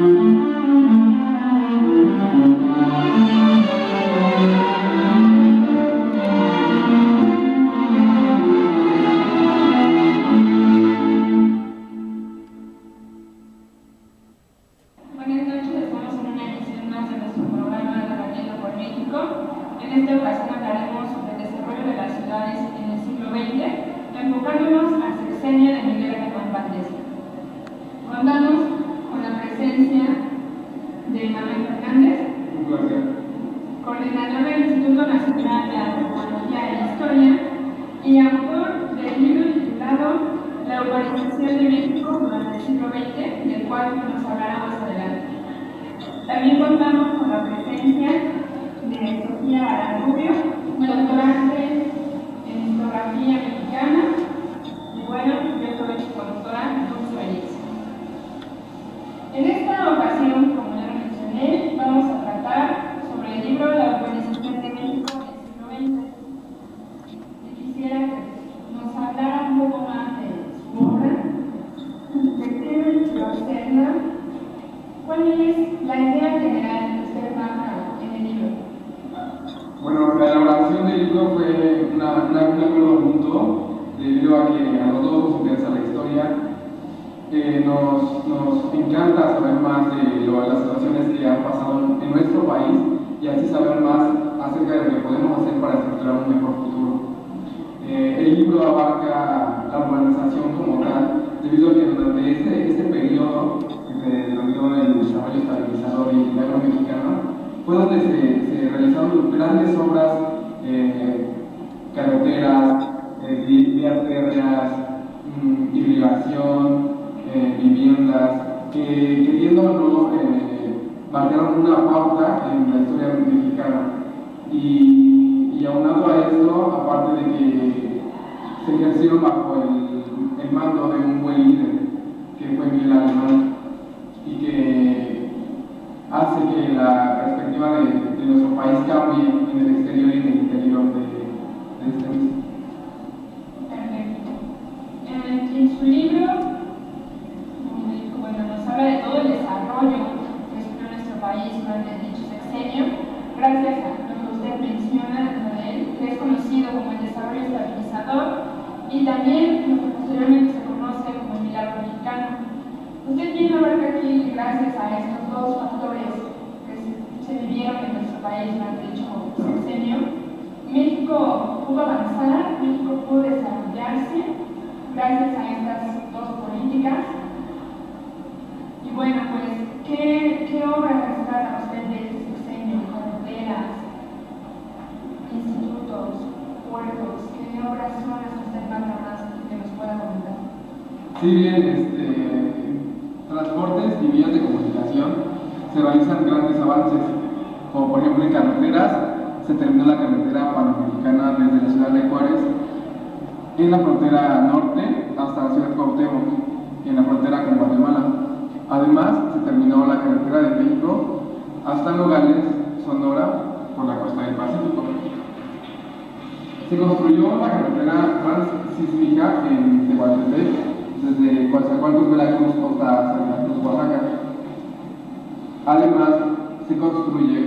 En esta ocasión hablaremos sobre el desarrollo de las ciudades en el siglo XX, enfocándonos al sexenio de Miguel Alemán Valdés. Contamos con la presencia de Manuel Fernández, coordinador del Instituto Nacional de Antropología e Historia y autor del libro titulado La urbanización de México durante el siglo XX, del cual nos hablará más adelante. También contamos con la presencia de Sofía Aranrubio, doctorante en historiografía mexicana, y bueno, yo soy su conductora, Dulce Belleza. En esta ocasión, como ya lo mencioné, vamos a tratar sobre el libro La urbanización de México en el siglo XX. Y quisiera que nos hablara un poco más de su obra, de qué lo observa, cuál es la idea general que usted marca en el libro. Bueno, la elaboración del libro fue un acuerdo mutuo, debido a que a los dos nos interesa la historia. Nos encanta saber más de las situaciones que han pasado en nuestro país y así saber más acerca de lo que podemos hacer para estructurar un mejor futuro. El libro abarca la urbanización como tal, debido a que durante este periodo que se denominó el desarrollo estabilizador y milagro mexicano, fue donde se realizaron grandes obras, carreteras, vías férreas, irrigación, viviendas, que queriendo o no marcaron una pauta en la historia mexicana. Y aunado a esto, aparte de que se ejercieron bajo el mando de un buen líder, que fue Miguel Alemán, y que hace que la perspectiva de nuestro país cambie en el exterior y en el interior de este mismo. Perfecto. En su libro, bueno, nos habla de todo el desarrollo que sufrió nuestro país durante dicho sexenio, gracias a lo que usted menciona dentro de él, que es conocido como el desarrollo estabilizador y también lo que posteriormente se conoce como el milagro mexicano. Usted bien abarca aquí, gracias a estos dos factores que se vivieron en nuestro país durante dicho sexenio, México pudo avanzar, México pudo desarrollarse gracias a estas dos políticas. Y bueno, pues, ¿qué obras rescata usted de este sexenio? Carreteras, institutos, puertos, ¿qué obras son las que usted más que nos pueda comentar? Sí, bien, transportes y vías de comunicación se realizan grandes avances, como por ejemplo en carreteras se terminó la carretera panamericana desde la ciudad de Juárez en la frontera norte hasta la ciudad de Cuauhtémoc, en la frontera con Guatemala. Además se terminó la carretera de México hasta Nogales, Sonora, por la costa del Pacífico. Se construyó la carretera transísmica en Tehuantepec, desde Coatzacoalcos, Veracruz, hasta Veracruz, Oaxaca. Además, se construye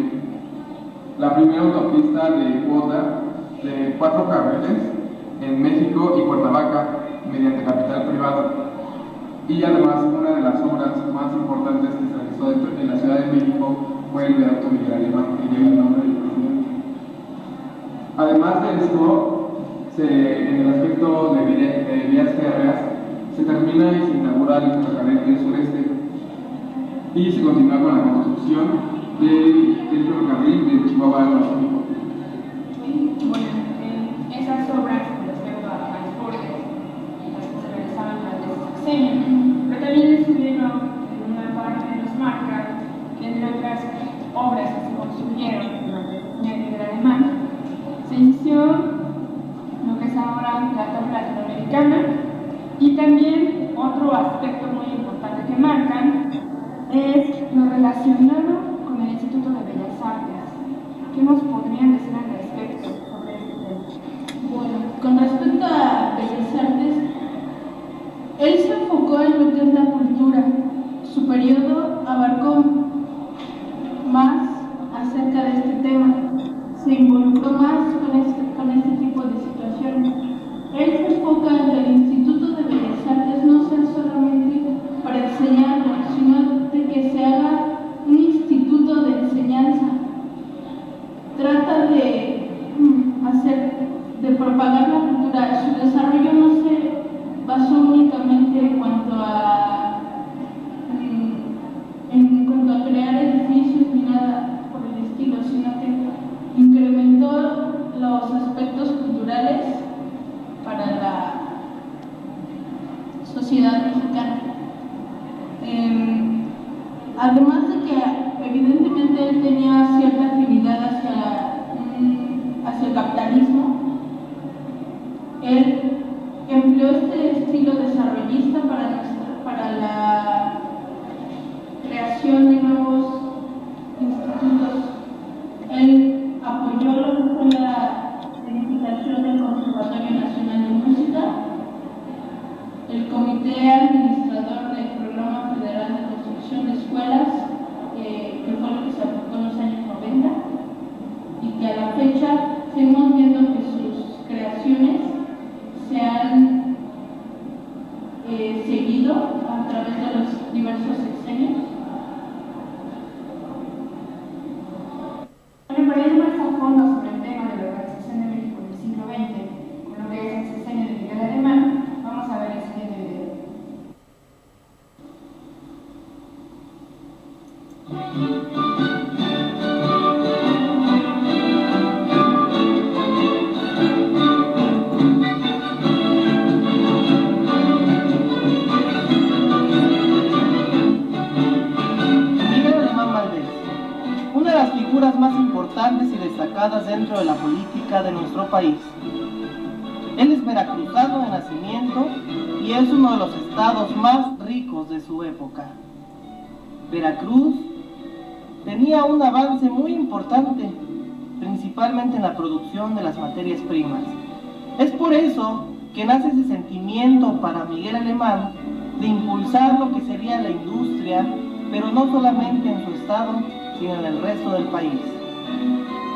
la primera autopista de cuota de 4 carriles en México y Cuernavaca, mediante capital privado. Y además, una de las obras más importantes que se realizó en la Ciudad de México fue el viaducto Miguel Alemán, que lleva el nombre del presidente. Además de esto, en el aspecto de vías férreas, se termina y se inaugura el ferrocarril del sureste y se continúa con la construcción del ferrocarril de Chihuahua al Pacífico. Bueno, esas obras con respecto a transporte, las que se realizaban durante este sexenio, pero también en su libro, en una parte nos marca que entre otras obras que se construyeron durante el sexenio de Alemán, se inició lo que es ahora la tabla latinoamericana. Y también otro aspecto muy importante que marcan es lo relacionado con el Instituto de Bellas Artes. ¿Qué nos podrían decir al respecto sobre este tema? Bueno, con respecto a Bellas Artes, él se enfocó en lo que es la cultura. Su periodo abarcó sociedad mexicana. Además de que evidentemente él tenía cierta afinidad hacia el capitalismo, él empleó este estilo desarrollista para la creación de nuevos institutos. Él apoyó lo que fue la edificación del Conservatorio Nacional de Música, el Comité Administrador del Programa Federal de Construcción de Escuelas, que fue lo que se aplicó en los años 90, y que a la fecha seguimos viendo que sus creaciones se han seguido a través de los diversos sexenios. Para ir más a fondo sobre el tema de la organización de México en el siglo XX, con lo que es el sexenio de Miguel Alemán, vamos a ver el siguiente video. Más importantes y destacadas dentro de la política de nuestro país. Él es veracruzano de nacimiento y es uno de los estados más ricos de su época. Veracruz tenía un avance muy importante, principalmente en la producción de las materias primas. Es por eso que nace ese sentimiento para Miguel Alemán de impulsar lo que sería la industria, pero no solamente en su estado, sino en el resto del país.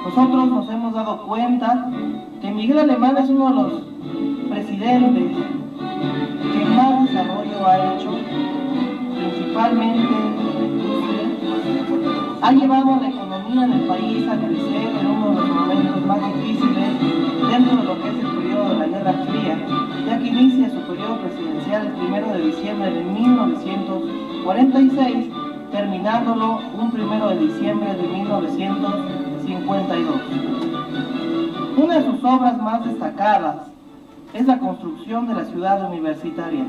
Nosotros nos hemos dado cuenta que Miguel Alemán es uno de los presidentes que más desarrollo ha hecho, principalmente en la industria. Ha llevado a la economía del país a crecer en uno de los momentos más difíciles dentro de lo que es el periodo de la Guerra Fría, ya que inicia su periodo presidencial el 1 de diciembre de 1946, terminándolo un 1 de diciembre de 1952. Una de sus obras más destacadas es la construcción de la ciudad universitaria,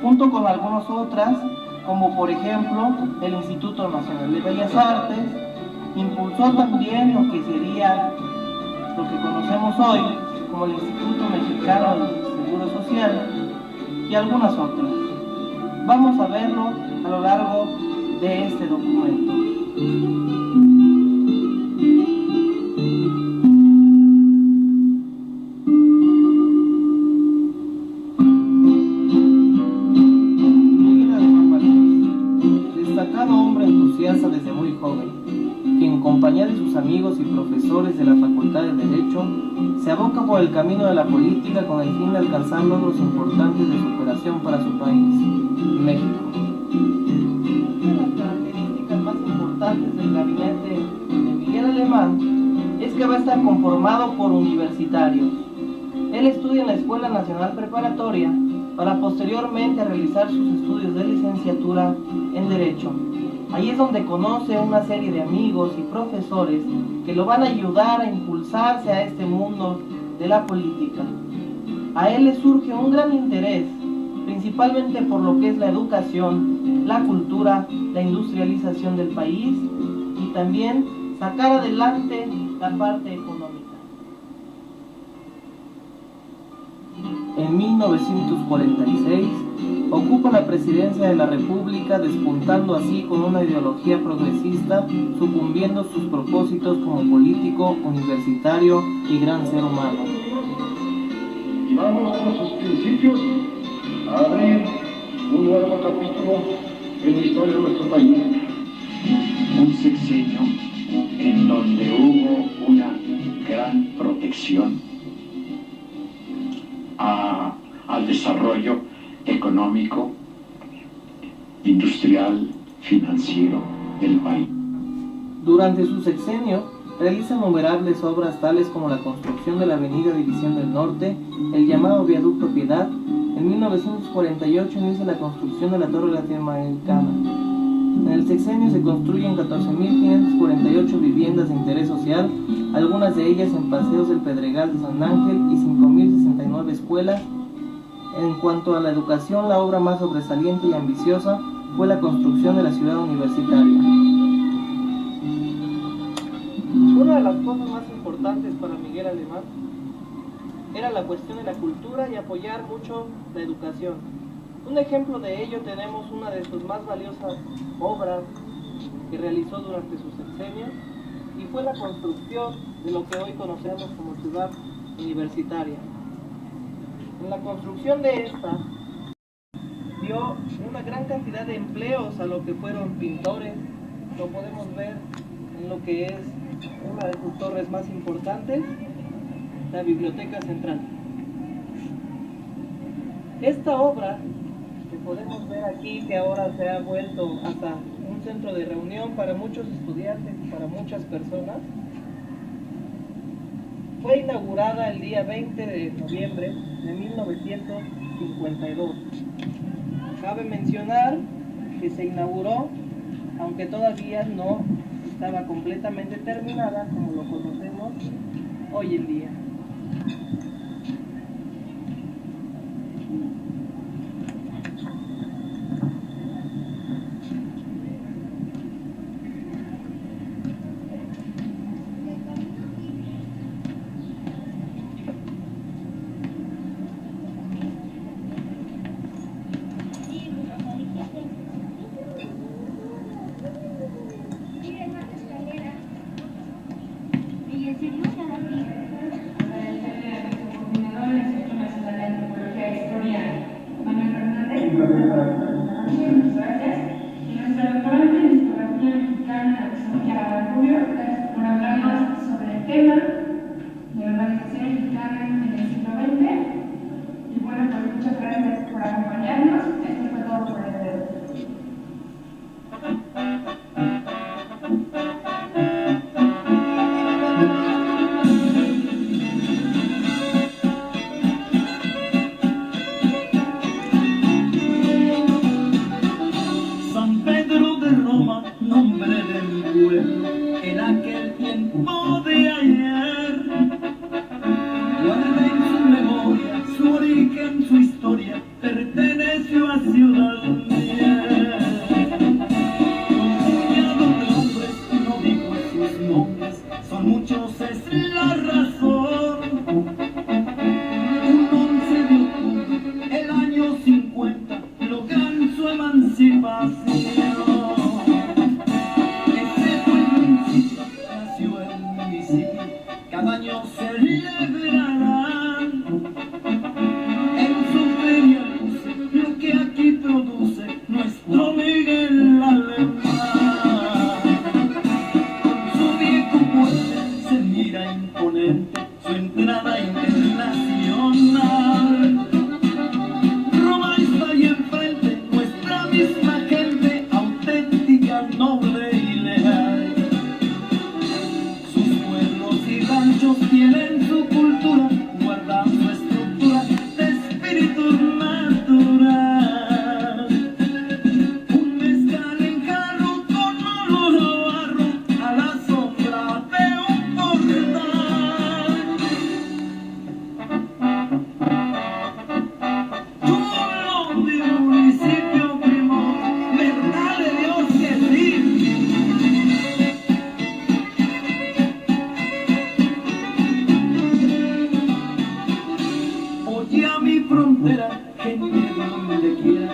junto con algunas otras, como por ejemplo el Instituto Nacional de Bellas Artes. Impulsó también lo que sería lo que conocemos hoy como el Instituto Mexicano del Seguro Social y algunas otras. Vamos a verlo a lo largo de este documento. Miguel Alemán Valdés, destacado hombre entusiasta desde muy joven, que en compañía de sus amigos y profesores de la Facultad de Derecho se aboca por el camino de la política con el fin de alcanzar logros importantes de superación para su país, México. Del gabinete de Miguel Alemán es que va a estar conformado por universitarios. Él estudia en la Escuela Nacional Preparatoria para posteriormente realizar sus estudios de licenciatura en Derecho. Ahí es donde conoce una serie de amigos y profesores que lo van a ayudar a impulsarse a este mundo de la política. A él le surge un gran interés, principalmente por lo que es la educación, la cultura, la industrialización del país y también sacar adelante la parte económica. En 1946 ocupa la presidencia de la República, despuntando así con una ideología progresista, sucumbiendo sus propósitos como político, universitario y gran ser humano. Y vamos con sus principios a abrir un nuevo capítulo en la historia de nuestro país. Un sexenio en donde hubo una gran protección al desarrollo económico, industrial, financiero del país. Durante su sexenio realiza innumerables obras tales como la construcción de la Avenida División del Norte, el llamado Viaducto Piedad. En 1948 inicia la construcción de la Torre Latinoamericana. En el sexenio se construyen 14.548 viviendas de interés social, algunas de ellas en Paseos del Pedregal de San Ángel, y 5.069 escuelas En cuanto a la educación, la obra más sobresaliente y ambiciosa fue la construcción de la ciudad universitaria. Una de las cosas más importantes para Miguel Alemán era la cuestión de la cultura y apoyar mucho la educación. Un ejemplo de ello tenemos una de sus más valiosas obras que realizó durante su sexenio, y fue la construcción de lo que hoy conocemos como ciudad universitaria. En la construcción de esta dio una gran cantidad de empleos a lo que fueron pintores. Lo podemos ver en lo que es una de sus torres más importantes, la Biblioteca Central. Esta obra que podemos ver aquí, que ahora se ha vuelto hasta un centro de reunión para muchos estudiantes y para muchas personas, fue inaugurada el día 20 de noviembre de 1952. Cabe mencionar que se inauguró, aunque todavía no estaba completamente terminada como lo conocemos hoy en día. Oye a mi frontera, gente donde quiera,